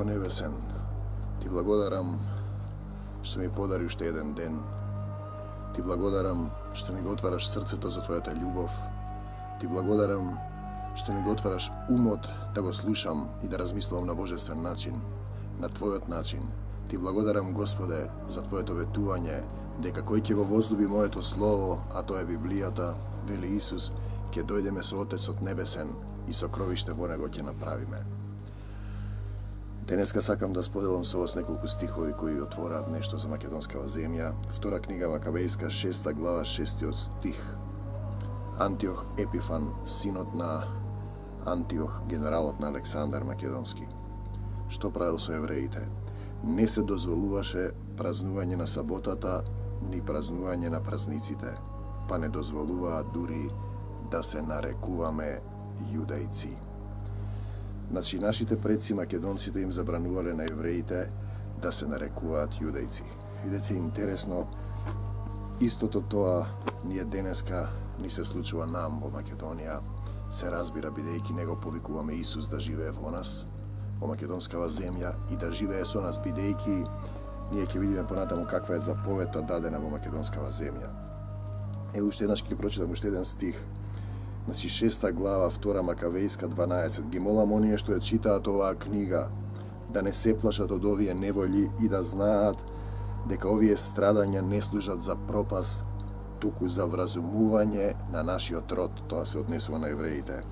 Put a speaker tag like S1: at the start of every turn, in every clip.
S1: Татко Небесен, Ти благодарам што ми подари уште еден ден. Ти благодарам што ми го отвараш срцето за Твојата љубов. Ти благодарам што ми го отвараш умот да го слушам и да размислувам на божествен начин, на Твојот начин. Ти благодарам, Господе, за Твоето ветување, дека кој ќе го возлюби моето слово, а тоа е Библијата, вели Исус, ќе дојдеме со Отецот Небесен и со кровиште во него ќе направиме. Денеска сакам да споделам со вас неколку стихови кои отвораат нешто за македонскава земја. Втора книга Макавејска, 6 глава, 6 стих. Антиох Епифан, синот на Антиох, генералот на Александар Македонски. Што правил со евреите? Не се дозволуваше празнување на саботата, ни празнување на празниците, па не дозволуваа дури да се нарекуваме јудајци. Значи, нашите предци македонците им забранувале на евреите да се нарекуваат јудајци. Видете, интересно, истото тоа ние денеска ни се случува нам во Македонија. Се разбира, бидејќи него повикуваме Исус да живее во нас, во македонскава земја, и да живее со нас, бидејќи ние ќе видиме понатаму каква е заповета дадена во македонскава земја. Ево уште еднаш ќе прочитам уште еден стих. Значи, 6 глава, 2 Макавејска, 12. Ги молам оние што ја читаат оваа книга, да не се плашат од овие неволји и да знаат дека овие страдања не служат за пропас, туку за вразумување на нашиот род. Тоа се однесува на евреите.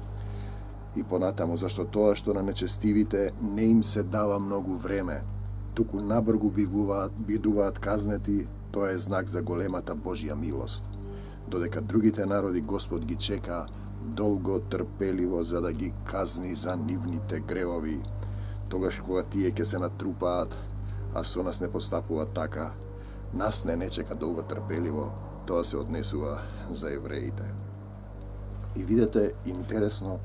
S1: И понатаму, зашто тоа што на нечестивите не им се дава многу време, туку набргу бидуваат казнети, тоа е знак за големата Божја милост. Додека другите народи Господ ги чека долго трпеливо за да ги казни за нивните гревови, тогаш кога тие ќе се натрупаат, а со нас не постапуваат така, нас не чека долго трпеливо, тоа се однесува за евреите. И видете, интересно,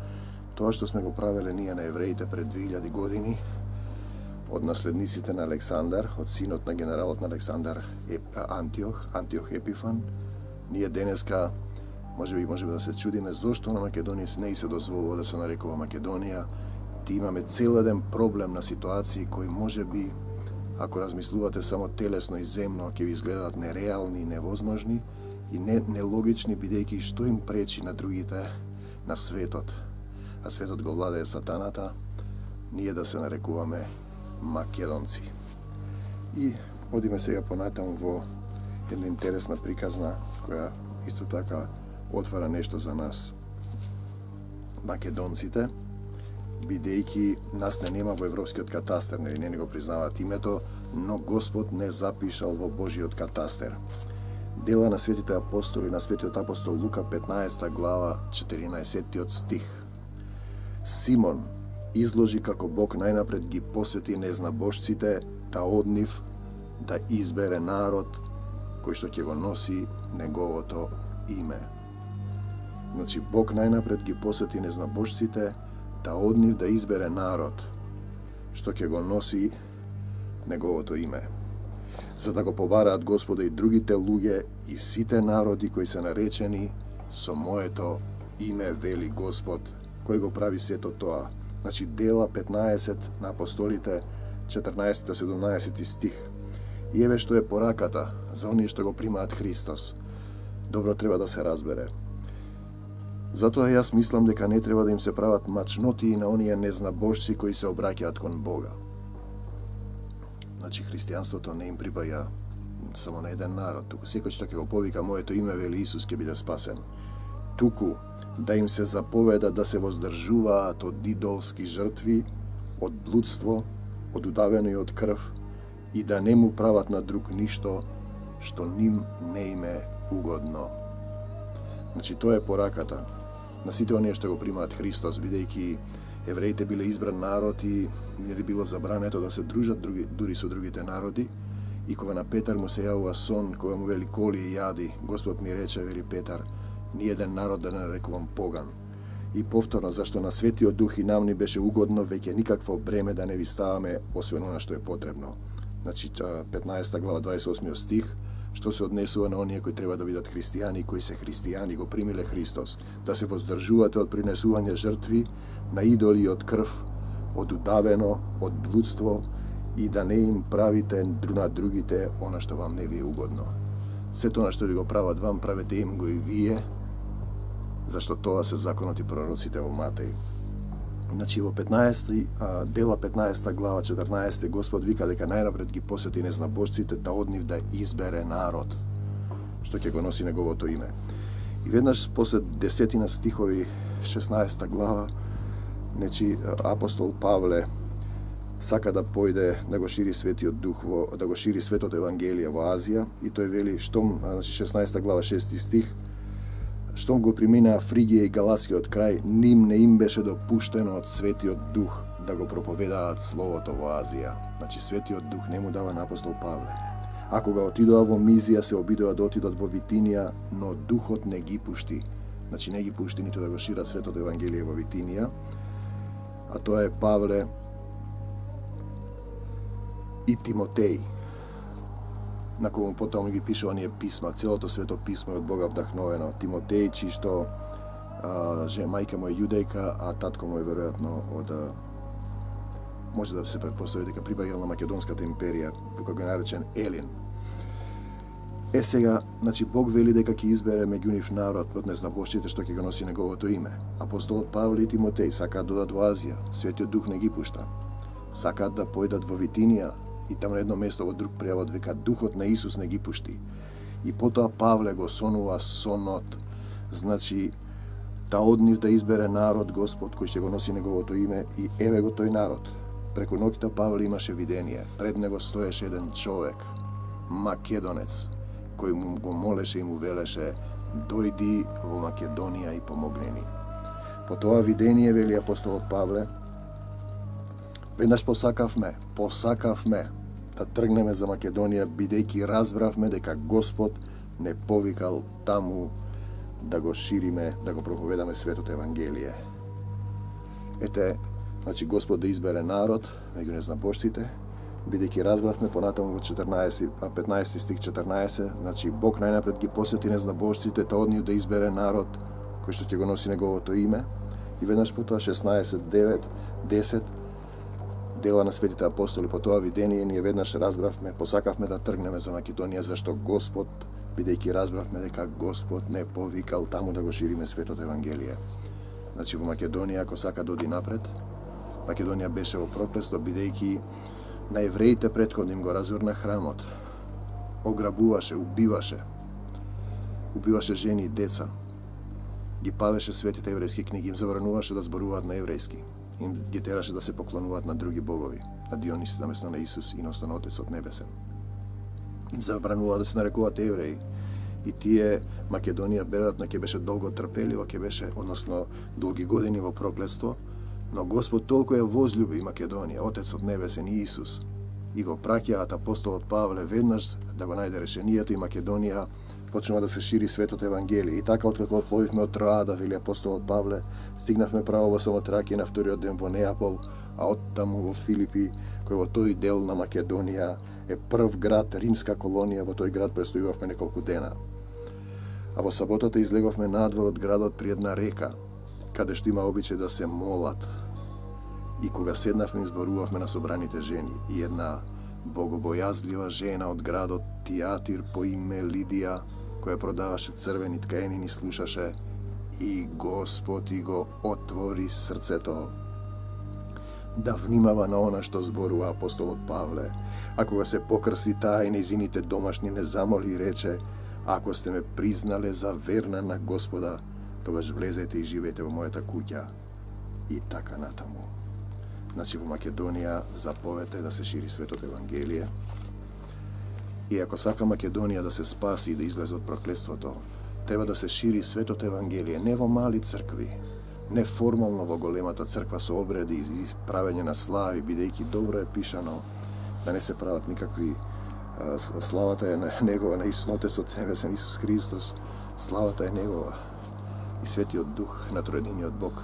S1: тоа што сме го правеле ние на евреите пред 2000 години, од наследниците на Александар, од синот на генералот на Александар Антиох Епифан, ние денеска можеби да се чудиме зошто на Македонија не се дозволува да се нарекува Македонија. Ти имаме цел еден проблем на ситуации кои можеби, ако размислувате само телесно и земно, ќе ви изгледаат нереални и невозможни и нелогични, бидејќи што им пречи на другите, на светот. А светот го владее сатаната, ние да се нарекуваме македонци. И одиме сега понатаму во една интересна приказна, која исто така отвара нешто за нас. Македонците, бидејќи нас не нема во европскиот катастер, не го признаваат името, но Господ не запишал во Божиот катастер. Дела на светите апостоли, на светиот апостол Лука, 15 глава, 14 стих. Симон изложи како Бог најнапред ги посети незнабожците да од нив да избере народ кој што ќе го носи неговото име. Значи, Бог најнапред ги посети незнабожците да од нив да избере народ што ќе го носи неговото име. За да го побараат Господа и другите луѓе и сите народи кои се наречени со моето име, вели Господ, кој го прави сето тоа. Значи, Дела 15 на апостолите, 14-17 стих. И еве што е пораката за оние што го примаат Христос. Добро треба да се разбере. Затоа јас мислам дека не треба да им се прават мачноти на оние незнабожци кои се обраќаат кон Бога. Значи, христијанството не им припаѓа само на еден народ, туку секој што ќе го повика моето име, вели Исус, ќе биде спасен. Туку да им се заповеда да се воздржуваат од идолски жртви, од блудство, од удавено и од крв, и да не му прават на друг ништо што ним не им е угодно. Значи, тоа е пораката на сите оние што го примаат Христос, бидејќи евреите биле избран народ и нели било забрането да се дружат дури со другите народи. И кога на Петар му се јавува сон, кога му вели коли и јади, Господ ми рече, вели Петар, ни еден народ да не нарекувам поган. И повторно, зашто на Светиот Дух и нам ни беше угодно веќе никакво бреме да не ви ставаме, освен она што е потребно. Значи, 15 глава, 28 стих, што се однесува на оние кои треба да бидат христијани, кои се христијани, го примиле Христос, да се воздржувате од принесување жртви на идоли и од крв, одудавено од блудство и да не им правите на другите она што вам не ви е угодно. Сето она што ви го прават вам, правете им го и вие, зашто тоа се законот и пророците во Матеј. Значи во 15 дела 15 глава 14 Господ вика дека најнапред ги посети незнабожците да од нив да избере народ што ќе го носи неговото име. И веднаш после 10 стихови 16 глава, значи апостол Павле сака да појде да го шири светиот дух да го шири светото евангелие во Азија и тој вели штом, значи 16 глава 6 стих, штом го преминаа Фригија и Галатскиот крај, ним не им беше допуштено од светиот дух да го проповедаат словото во Азија. Значи светиот дух не му дава на апостол Павле. А кога отидоа во Мизија, се обидоа да отидат во Витинија, но духот не ги пушти. Значи не ги пушти ниту да го шират светото евангелие во Витинија, а тоа е Павле и Тимотеј, на кому потоа ги пише оние писма. Целото свето писмо е од Бога вдахновено. Тимотеј, чисто мајка му е јудејка, а татко му е веројатно од може да се претпостави дека припаѓал на Македонската империја, кој го наречен Елин. Сега, значи Бог вели дека ќе избере меѓу нив народ од незнабожците што ќе го носи неговото име. Апостолот Павле и Тимотеј сакаат да одат во Азија, светиот дух не ги пушта. Сакаат да појдат во Витинија и таму на едно место во друг превод века духот на Исус не ги пушти. И потоа Павле го сонува сонот, значи да од нив да избере народ Господ кој ќе го носи неговото име и еве го тој народ. Преку ноќта Павле имаше видение. Пред него стоеше еден човек, македонец, кој му го молеше и му велеше: дојди во Македонија и помогни ни. По тоа видение, вели апостолот Павле, веднаш посакавме да тргнеме за Македонија, бидејќи разбравме дека Господ не повикал таму да го шириме, да го проповедаме светото евангелие. Ете, значи Господ да избере народ меѓу незнабожците, бидејќи разбравме понатаму во 15 стих 14, значи Бог најнапред ги посети незнабожците, та од нив да избере народ кој што ќе го носи неговото име. И веднаш потоа 16, 9, 10 дела на светите апостоли, по тоа видение ние веднаш разбравме, посакавме да тргнеме за Македонија, зашто Господ, бидејќи разбравме дека Господ не повикал таму да го шириме светото евангелие. Значи во Македонија, ако сака да оди напред, Македонија беше во проклество, бидејќи на евреите претходно им го разурна храмот, ограбуваше, убиваше жени и деца, ги палеше светите еврејски книги, им забрануваше да зборуваат на еврејски, им ги тераше да се поклонуваат на други богови, на Дионис наместо на Исус и на Отецот небесен. Им забранува да се нарекуваат евреи. И тие Македонија веројатно ќе беше долго трпеливо, ќе беше, односно долги години во проклетство, но Господ толку ја возлюби Македонија, Отецот небесен и Исус, и го праќаат апостолот Павле веднаш да го најде решението и Македонија почнува да се шири светото евангелие. И така откако отпловивме од Троада, вели апостолот Павле, стигнавме право во Самотракија на вториот ден во Неапол, а оттаму во Филипи, кој во тој дел на Македонија е прв град, римска колонија. Во тој град престојувавме неколку дена. А во саботата излеговме надвор од градот при една река, каде што има обичај да се молат. И кога седнавме, изборувавме на собраните жени. И една богобојазлива жена од градот Тиатир по име Лидија, која продаваше црвени ткаени, ни слушаше и Господ и го отвори срцето да внимава на она што зборува апостолот Павле. А кога се покрси таа и нејзините домашни не замоли и рече: ако сте ме признале за верна на Господа, тогаш влезете и живеете во мојата куќа. И така натаму. Значи во Македонија заповед е да се шири светото евангелие. И ако сака Македонија да се спаси и да излезе од проклетството, треба да се шири светото евангелие не во мали цркви, не формално во големата црква со обреди и правење на слави, бидејќи добро е пишано да не се прават никакви. Славата е негова, на Отецот небесен Исус Христос, славата е негова. И Светиот Дух на троединиот Бог.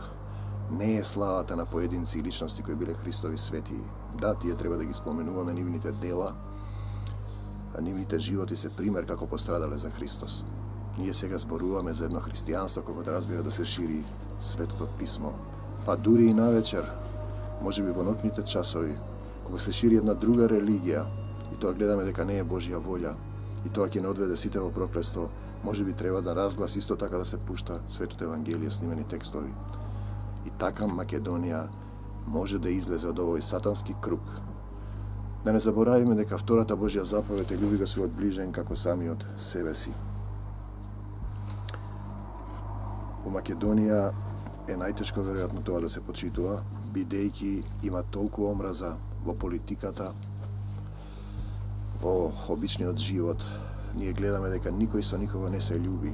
S1: Не е славата на поединци и личности кои биле Христови свети. Да, тие треба да ги споменуваме нивните дела, а нивните животи се пример како пострадале за Христос. Ние сега зборуваме за едно христијанство кое да разбира да се шири Светото Писмо. Па дури и навечер, Може би во ноќните часови, кога се шири една друга религија, и тоа гледаме дека не е Божја волја, и тоа ќе не одведе сите во проклетство, може би треба да разглас исто така да се пушта Светото Евангелие, снимени текстови. И така Македонија може да излезе од овој сатански круг. Да не заборавиме дека втората Божја заповед е љуби го својот ближен како самиот себе си. У Македонија е најтешко веројатно тоа да се почитува, бидејќи има толку омраза во политиката, во обичниот живот. Ние гледаме дека никој со никого не се љуби.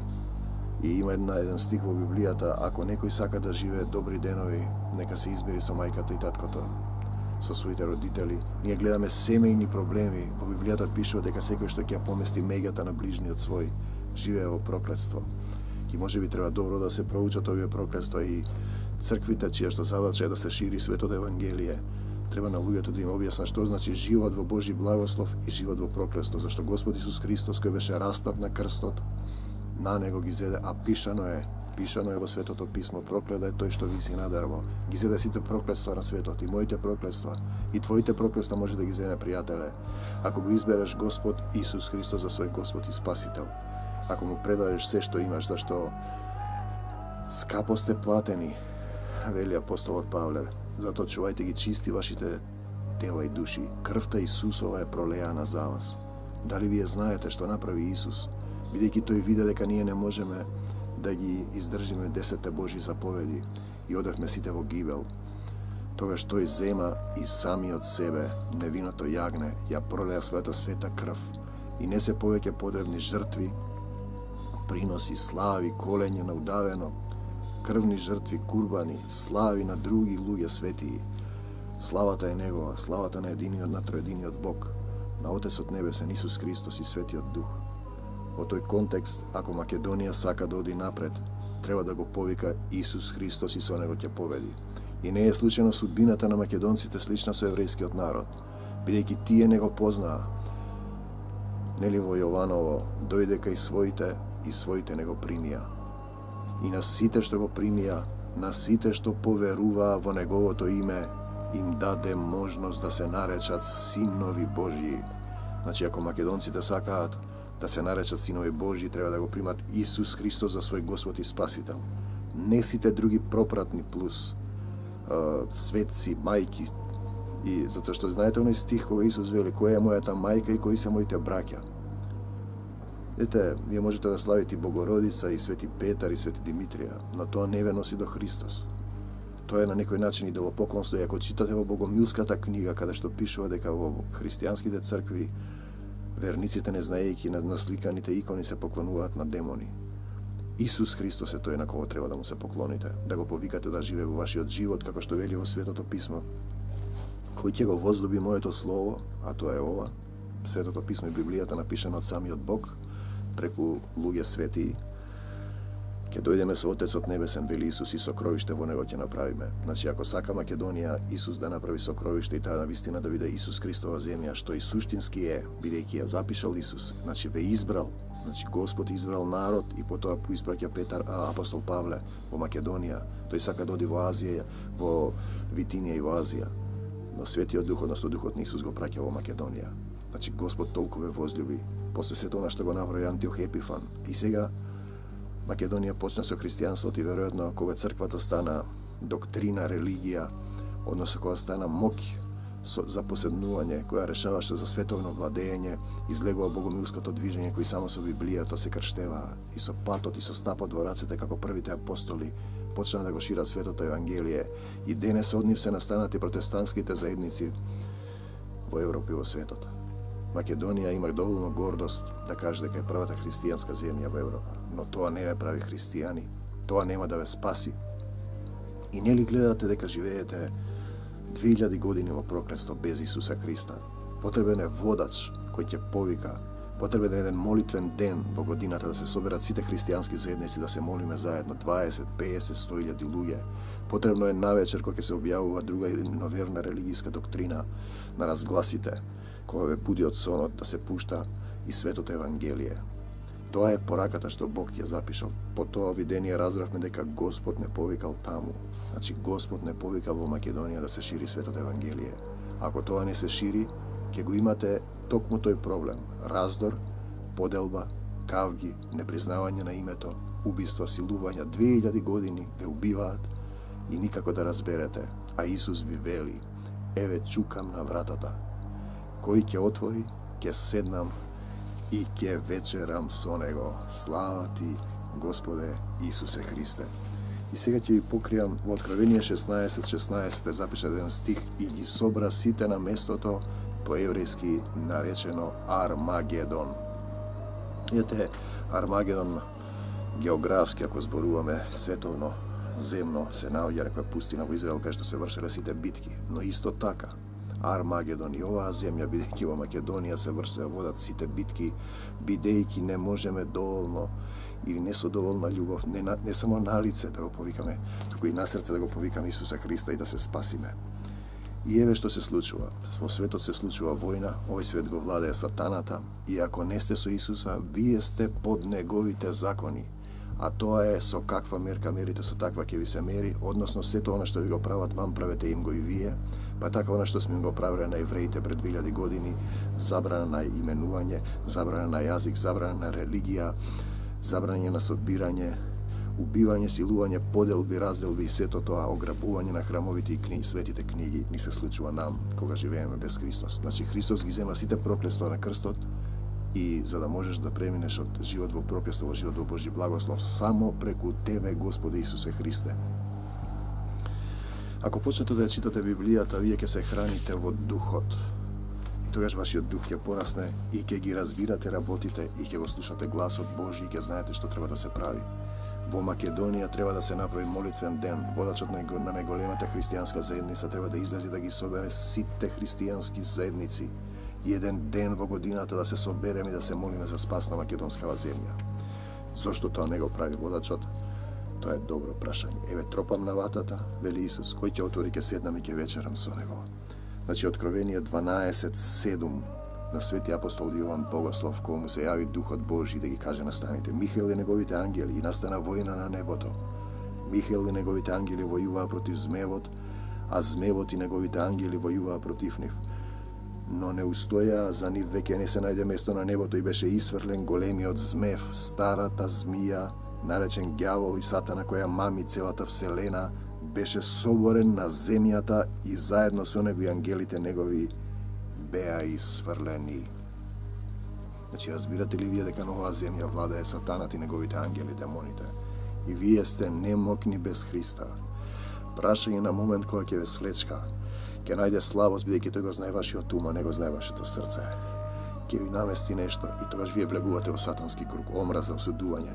S1: И има еден стих во Библијата: ако некој сака да живее добри денови, нека се измири со мајката и таткото, со своите родители. Ние гледаме семејни проблеми. Во Библијата пишува дека секој што ќе помести меѓата на ближниот свој живее во проклетство. И може би треба добро да се проучат овие проклетства и црквите, чија што задача е да се шири Светото Евангелие, треба на луѓето да им објасна што значи живот во Божји благослов и живот во проклетство, зашто Господ Исус Христос, кој беше распнат на крстот, на него ги зеде, а пишано е во Светото писмо: проклет е тој што виси на дрво. Ги зеде сите проклетства на светот, и моите проклетства, и твоите проклетства може да ги земе, пријателе, ако го избереш Господ Исус Христос за свој Господ и Спасител. Ако му предадеш се што имаш, зашто скапо сте платени, вели апостолот Павле. Затоа чувајте ги чисти вашите тела и души. Крвта Исусова е пролеана за вас. Дали вие знаете што направи Исус, бидејќи тој виде дека ние не можеме да ги издржиме 10 Божји заповеди и одевме сите во гибел? Тогаш тој зема и самиот себе, невиното јагне, ја пролеа својата света крв, и не се повеќе потребни жртви, приноси, слави, колење на удавено, крвни жртви, курбани, слави на други луѓе светии. Славата е негова, славата на единиот, на троединиот Бог, на Отецот Небесен, Исус Христос и Светиот Дух. Во тој контекст, ако Македонија сака да оди напред, треба да го повика Исус Христос и со него ќе победи. И не е случајно судбината на македонците слична со еврејскиот народ, бидејќи тие не го познаа. Нели во Јованово: дојде кај своите и своите не го примија. И на сите што го примија, на сите што поверуваа во неговото име, им даде можност да се наречат синови Божји. Значи, ако македонците сакаат да се наречат синови Божји, треба да го примат Исус Христос за свој Господ и Спасител. Не сите други пропратни плюс светци, мајки. И затоа што знаете оној стих кога Исус вели: која е мојата мајка и кои се моите браќа? Ете, вие можете да славите и Богородица, и Свети Петар, и Свети Димитрија, но тоа не ве носи до Христос. Тоа е на некој начин идолопоклонство. И ако читате во Богомилската книга, каде што пишува дека во христијанските цркви верниците, не знаејќи на насликаните икони, се поклонуваат на демони. Исус Христос е тој на кого треба да му се поклоните, да го повикате да живее во вашиот живот, како што вели во Светото писмо. Кој ќе го возлюби моето слово, а тоа е ова, Светото писмо и Библијата, напишано од самиот Бог, преку луѓе светии, ќе дојдеме со Отецот Небесен, вели Исус, и сокровиште во него ќе направиме. Значи, ако сака Македонија Исус да направи сокровиште и таа навистина да биде Исус Христова земја, што и суштински е, бидејќи ја запишал Исус, значи ве избрал, значи Господ избрал народ и потоа поиспраќа апостол Павле во Македонија. Тој сака да оди во Азија, во Витинија и во Азија. Но Светиот Дух, односно Духот на Исус, го праќа во Македонија. Значи Господ толку ве возлюби, после сето она што го направи Антиох Епифан. И сега Македонија почна со христијанството, и веројатно кога црквата стана доктрина, религија, односно кога стана моќ за поседнување, која решаваше за световно владење, излегува богомилското движење, кои само со Библијата се крштеваа, и со патот и со стапот во рацете како првите апостоли почна да го шират Светото Евангелие, и денес од нив се настанати протестантските заедници во Европа и во светот. Македонија има доволно гордост да каже дека е првата христијанска земја во Европа, но тоа не ве прави христијани, тоа нема да ве спаси. И нели гледате дека живеете 2000 години во проклетство без Исуса Христа? Потребен е водач кој ќе повика, потребен е еден молитвен ден во годината да се соберат сите христијански заедници, да се молиме заедно, 20, 50, 100.000 луѓе. Потребно е навечер кога ќе се објавува друга иноверна религијска доктрина на разгласите, кога ве буди од сонот, да се пушта и Светото Евангелие. Тоа е пораката што Бог ја запишал. По тоа видение разбравме дека Господ не повикал таму. Значи Господ не повикал во Македонија да се шири светото евангелие. Ако тоа не се шири, ќе го имате токму тој проблем. Раздор, поделба, кавги, непризнавање на името, убиства, силувања, 2000 години ве убиваат и никако да разберете. А Исус ви вели: еве чукам на вратата. Кој ќе отвори, ќе седнам и ќе вечерам со него. Слава ти, Господе Исусе Христе. И сега ќе ви покријам во Откровение 16:16 е запишан еден стих: и ги собра сите на местото, по еврејски наречено Армагедон. Ете, Армагедон географски, ако зборуваме световно, земно, се наоѓа некоја пустина во Израел кај што се вршеле сите битки, но исто така Армагедон и оваа земја, бидејќи во Македонија се водат сите битки, бидејќи не можеме доволно или не со доволна љубов, не само на лице да го повикаме, туку и на срце да го повикаме Исуса Христа и да се спасиме. И еве што се случува. Во светот се случува војна, овој свет го владее сатаната, и ако не сте со Исуса, вие сте под неговите закони. А тоа е со каква мерка мерите, со таква ќе ви се мери, односно сето она што ви го прават вам, правете им го и вие, па така она што сме им го правиле на евреите пред 2000 години, забрана на именување, забрана на јазик, забрана на религија, забрана на собирање, убивање, силување, поделби, разделби и сето тоа, ограбување на храмовите и светите книги ни се случува нам кога живееме без Христос. Значи Христос ги зема сите проклетства на крстот, и за да можеш да преминеш од живот во проклетство во живот во Божји благослов само преку тебе, Господе Исусе Христе. Ако почнете да ја читате Библијата, вие ќе се храните во духот. И тогаш вашиот дух ќе порасне и ќе ги разбирате работите и ќе го слушате гласот Божји и ќе знаете што треба да се прави. Во Македонија треба да се направи молитвен ден. Водачот на најголемата христијанска заедница треба да излезе да ги собере сите христијански заедници и еден ден во годината да се собереме и да се молиме за спас на македонскава земја. Зошто тоа не го прави водачот? Тоа е добро прашање. Еве тропам на ватата, вели Исус, кој ќе отвори, ќе седнам и ќе вечерам со него. Значи Откровение 12:7 на свети апостол Јован Богослов, кога му се јави Духот Божји да ги каже на станите: Михаел и неговите ангели, и настана војна на небото. Михаел и неговите ангели војуваа против змевот, а змевот и неговите ангели војуваа против нив. Но не устоја, за нив веќе не се најде место на небото и беше исфрлен големиот змев, старата змија, наречен ѓавол и сатана, која мами целата вселена, беше соборен на земјата и заедно со него и ангелите негови беа исфрлени. Значи, разбирате ли вие дека на оваа земја владее сатанат и неговите ангели, демоните? И вие сте немокни без Христа. Прашање на момент кога ќе ве свлечка, ќе најде слабост, бидејќи тој го знае вашиот ум, а не го знае вашето срце. Ќе ви намести нешто и тогаш вие влегувате во сатански круг, омраза, осудување,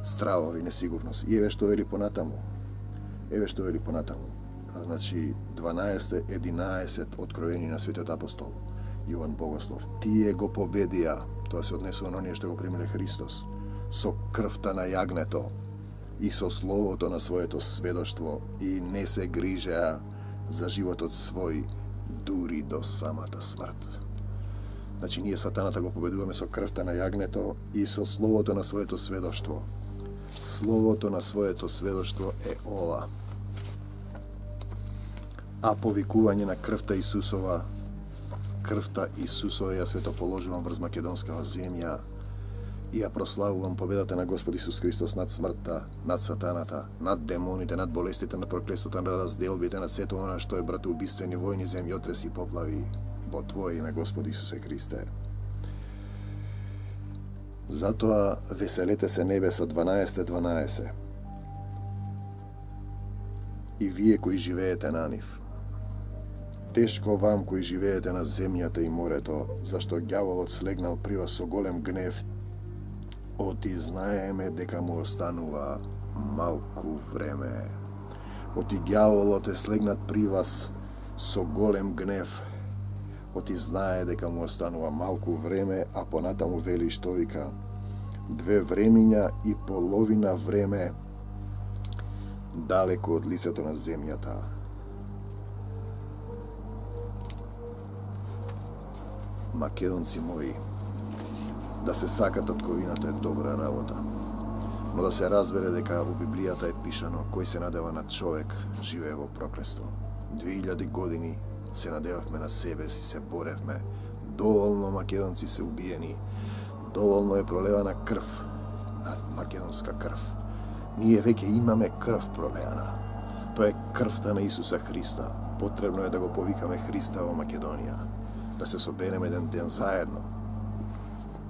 S1: стравови, несигурност. И еве што вели понатаму. Значи 12:11 Откровение на светиот апостол Јован Богослов. Тие го победија, тоа се однесува на оние што го примиле Христос, со крвта на јагнето и со словото на своето сведоштво, и не се грижеа за животот свој дури до самата смрт. Значи ние сатаната го победуваме со крвта на јагнето и со словото на своето сведоштво. Словото на своето сведоштво е ова. А повикување на крвта Исусова ја светоположувам врз македонскава земја и ја прославувам победата на Господ Исус Христос над смртта, над сатаната, над демоните, над болестите, над проклетството, над разделбите, над сето она што е братоубиствени војни, земјотреси и поплави, во Твое име, Господ Исусе Христе. Затоа веселете се небеса 12:12. И вие кои живеете на нив. Тешко вам кои живеете на земјата и морето, зашто ѓаволот слегнал при вас со голем гнев. Оти знаеме дека му останува малку време. Оти ѓаволот е слегнат при вас со голем гнев. Оти знае дека му останува малку време, а понатаму вели што вика: 2 времиња и половина време далеко од лицето на земјата. Македонци мои, Да се сака татковината е добра работа. Но да се разбере дека во Библијата е пишано кој се надева на човек, живее во проклество. 2000 години се надевавме на себе си, се боревме. Доволно македонци се убиени. Доволно е пролевана крв, на македонска крв. Ние веќе имаме крв пролеана. Тоа е крвта на Исуса Христа. Потребно е да го повикаме Христа во Македонија. Да се собереме еден ден заедно.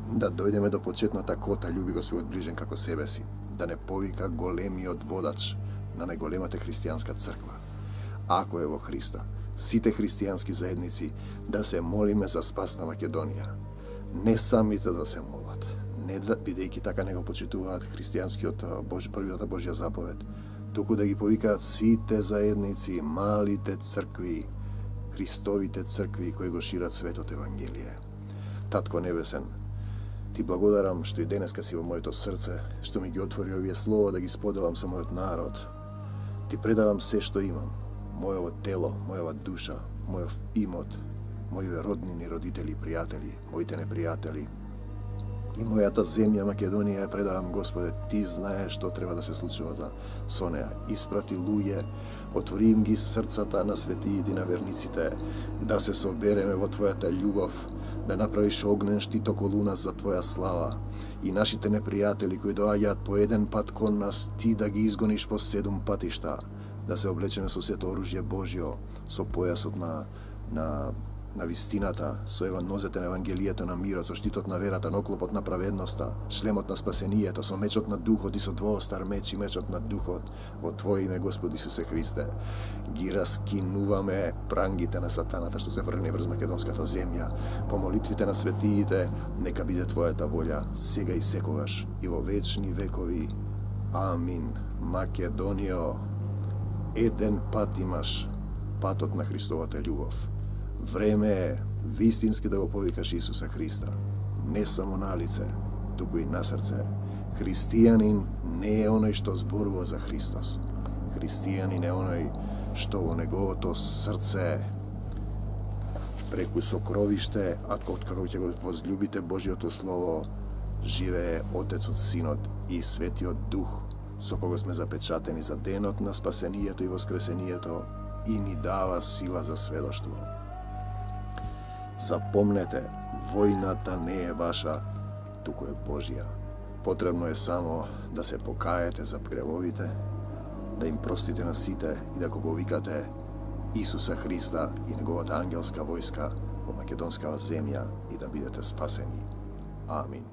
S1: Да дојдеме до почетната кота, љуби го својот ближен како себе си. Да не повика големиот водач на најголемата христијанска црква. Ако е во Христа, сите христијански заедници да се молиме за спас на Македонија. Не самите да се молат, не бидејќи така не го почитуваат христијанскиот првата Божја заповед, туку да ги повикаат сите заедници, малите цркви, Христовите цркви кои го шират светот Евангелие. Татко Небесен, Ти благодарам што и денеска си во моето срце, што ми ги отвори овие слова да ги споделам со мојот народ. Ти предавам се што имам, мојово тело, мојава душа, мојов имот, моите роднини, родители, пријатели, моите непријатели и мојата земја Македонија ја предавам, Господе. Ти знаеш што треба да се случува со неа. Испрати луѓе, отвори им ги срцата на светиите и на верниците, да се собереме во Твојата љубов, да направиш огнен штит околу нас за Твоја слава и нашите непријатели кои доаѓаат по еден пат кон нас, Ти да ги изгониш по 7 патишта, да се облечеме со сето оружје Божјо, со појасот на вистината, со нозете на Евангелието на мирот, со штитот на верата, на оклопот на праведноста, шлемот на спасението, со мечот на духот и со двоостар меч и мечот на духот. Во Твое име, Господи Исусе Христе, ги раскинуваме прангите на сатаната што се врне врз македонската земја. По молитвите на светиите, нека биде Твојата волја, сега и секогаш, и во вечни векови. Амин. Македонијо, еден пат имаш патот на Христовата љубов. Време е вистински да го повикаш Исуса Христа, не само на лице, туку и на срце. Христијанин не е оној што зборува за Христос. Христијанин е оној што во неговото срце, преку сокровиште, откако ќе го возлюбите Божјото Слово, живее Отецот, Синот и Светиот Дух, со кого сме запечатени за денот на спасението и воскресението и ни дава сила за сведоштво. Запомнете, војната не е ваша, туку е Божја. Потребно е само да се покаете за гревовите, да им простите на сите и да го повикате Исуса Христа и неговата ангелска војска во македонскава земја и да бидете спасени. Амин.